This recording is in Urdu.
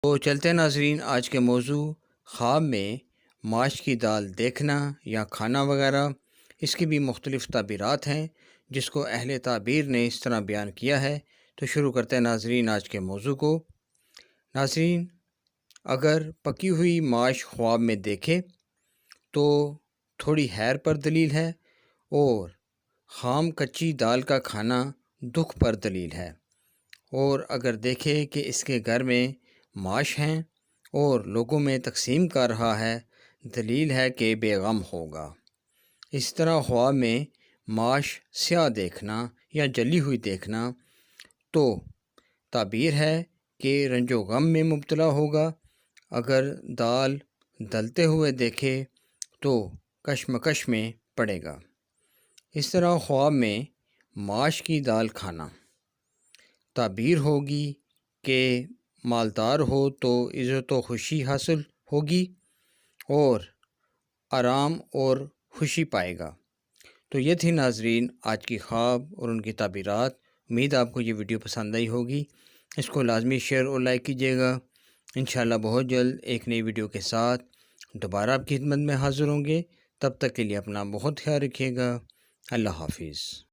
تو چلتے ہیں ناظرین، آج کے موضوع خواب میں ماش کی دال دیکھنا یا کھانا وغیرہ، اس کی بھی مختلف تعبیرات ہیں جس کو اہل تعبیر نے اس طرح بیان کیا ہے۔ تو شروع کرتے ہیں ناظرین آج کے موضوع کو۔ ناظرین، اگر پکی ہوئی ماش خواب میں دیکھے تو تھوڑی حیر پر دلیل ہے، اور خام کچی دال کا کھانا دکھ پر دلیل ہے، اور اگر دیکھے کہ اس کے گھر میں ماش ہیں اور لوگوں میں تقسیم کر رہا ہے، دلیل ہے کہ بے غم ہوگا۔ اس طرح خواب میں ماش سیاہ دیکھنا یا جلی ہوئی دیکھنا تو تعبیر ہے کہ رنج و غم میں مبتلا ہوگا۔ اگر دال دلتے ہوئے دیکھے تو کشمکش میں پڑے گا۔ اس طرح خواب میں ماش کی دال کھانا تعبیر ہوگی کہ مالدار ہو تو عزت و خوشی حاصل ہوگی اور آرام اور خوشی پائے گا۔ تو یہ تھی ناظرین آج کی خواب اور ان کی تعبیرات۔ امید آپ کو یہ ویڈیو پسند آئی ہوگی۔ اس کو لازمی شیئر اور لائک کیجیے گا۔ انشاءاللہ بہت جلد ایک نئی ویڈیو کے ساتھ دوبارہ آپ کی خدمت میں حاضر ہوں گے۔ تب تک کے لیے اپنا بہت خیال رکھیے گا۔ اللہ حافظ۔